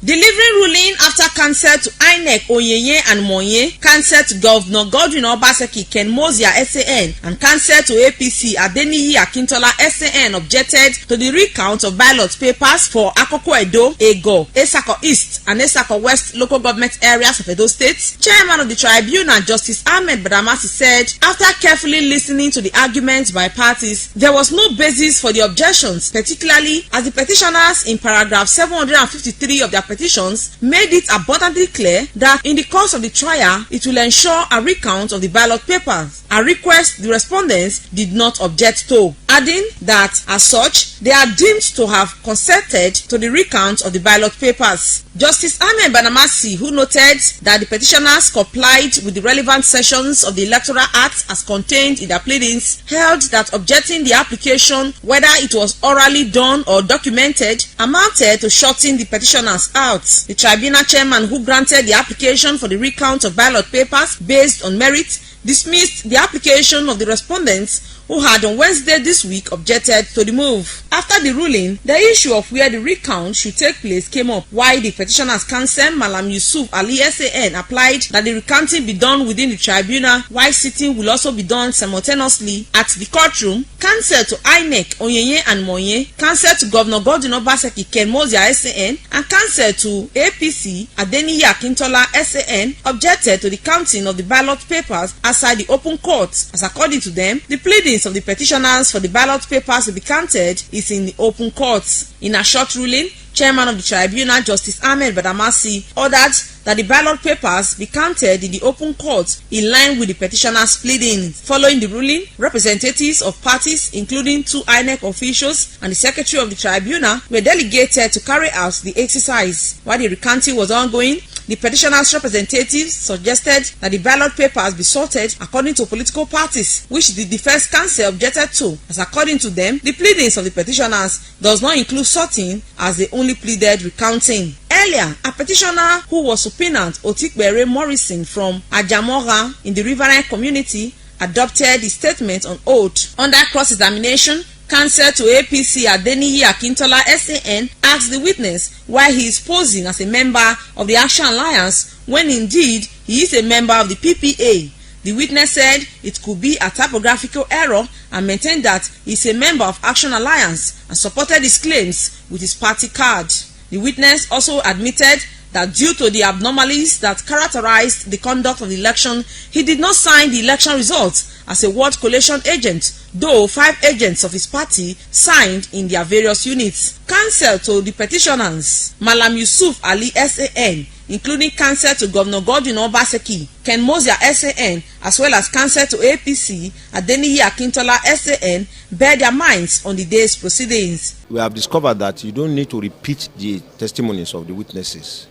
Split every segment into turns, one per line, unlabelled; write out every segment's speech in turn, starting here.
Delivering ruling after cancer to INEC Onyeye and Monye, cancer to Governor Godwin Obaseki Ken Mozia SAN, and cancer to APC Adeniyi Akintola SAN objected to the recount of ballot papers for Akoko Edo, Ego, Esako East and Esako West local government areas of Edo State. Chairman of the tribunal, Justice Ahmed Badamasi, said after carefully listening to the arguments by parties, there was no basis for the objections, particularly as the petitioners in paragraph 753 of their petitions made it abundantly clear that in the course of the trial, it will ensure a recount of the ballot papers, a request the respondents did not object to, adding that as such, they are deemed to have consented to the recount of the ballot papers. Justice Ahmed Badamasi, who noted that the petitioners complied with the relevant sections of the Electoral Act as contained in their pleadings, held that objecting the application, whether it was orally done or documented, amounted to shutting the petitioners out. The tribunal chairman, who granted the application for the recount of ballot papers based on merit, dismissed the application of the respondents who had on Wednesday this week objected to the move. After the ruling, the issue of where the recount should take place came up, while the petitioner's counsel Malam Yusuf Ali SAN applied that the recounting be done within the tribunal, while sitting will also be done simultaneously at the courtroom. Counsel to INEC Onyeye and Monye, counsel to Governor Godwin Obaseki Ken Mozia SAN, and counsel to APC Adeniyi Akintola SAN objected to the counting of the ballot papers outside the open court, as according to them, the pleading of the petitioners for the ballot papers to be counted is in the open courts. In a short ruling, Chairman of the tribunal, Justice Ahmed Badamasi, ordered that the ballot papers be counted in the open court in line with the petitioners' pleadings. Following the ruling, representatives of parties, including 2 INEC officials and the secretary of the tribunal, were delegated to carry out the exercise. While the recounting was ongoing, the petitioners' representatives suggested that the ballot papers be sorted according to political parties, which the defense counsel objected to, as according to them, the pleadings of the petitioners does not include sorting, as they only pleaded recounting. Earlier, a petitioner who was subpoenaed, Mbiere Morrison from Ajamora in the riverine community, adopted the statement on oath. Under cross-examination, counsel to APC Adeniyi Akintola SAN asked the witness why he is posing as a member of the Action Alliance when indeed he is a member of the PPA. The witness said it could be a typographical error and maintained that he is a member of Action Alliance and supported his claims with his party card. The witness also admitted that due to the abnormalities that characterized the conduct of the election, he did not sign the election results as a word collation agent, though 5 agents of his party signed in their various units. Counsel to the petitioners, Malam Yusuf Ali SAN, including counsel to Governor Godwin Obaseki, Ken Mozia SAN, as well as counsel to APC Adeniyi Akintola SAN, bear their minds on the day's proceedings.
We have discovered that you don't need to repeat the testimonies of the witnesses.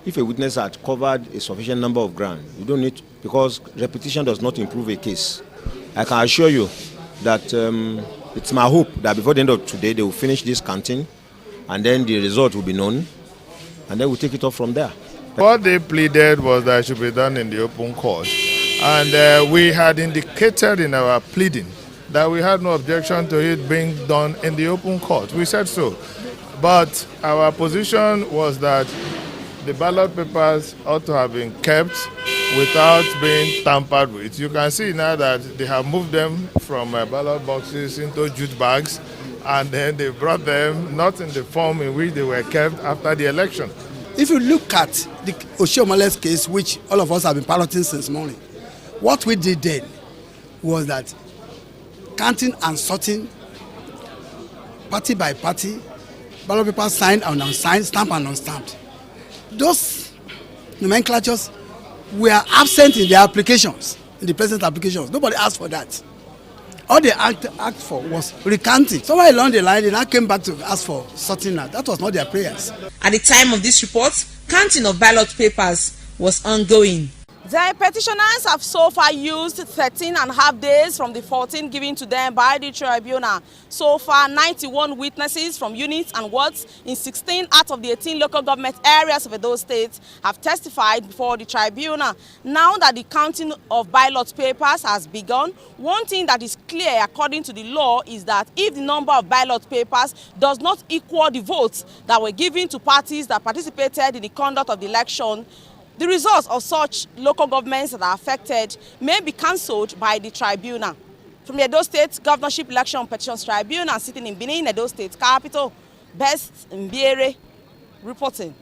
If a witness had covered a sufficient number of ground, you don't need to, because repetition does not improve a case. I can assure you that it's my hope that before the end of today they will finish this counting, and then the result will be known, and then we'll take it off from there.
What they pleaded was that it should be done in the open court, and we had indicated in our pleading that we had no objection to it being done in the open court. We said so, but our position was that the ballot papers ought to have been kept without being tampered with. You can see now that they have moved them from ballot boxes into jute bags, and then they brought them not in the form in which they were kept after the election.
If you look at the Oshiomhale's case, which all of us have been piloting since morning, what we did then was that counting and sorting, party by party, ballot papers signed and unsigned, stamped and unstamped. Those nomenclatures were absent in the applications, in the present applications. Nobody asked for that. All they asked for was recounting. Somewhere along the line, they now came back to ask for sorting out. That was not their prayers.
At the time of this report, counting of ballot papers was ongoing. The petitioners have so far used 13.5 days from the 14 given to them by the tribunal. So far, 91 witnesses from units and wards in 16 out of the 18 local government areas of Edo State have testified before the tribunal. Now that the counting of ballot papers has begun, one thing that is clear according to the law is that if the number of ballot papers does not equal the votes that were given to parties that participated in the conduct of the election, the results of such local governments that are affected may be cancelled by the tribunal. From the Edo State Governorship Election Petitions Tribunal sitting in Benin, Edo State capital, Best Mbiere reporting.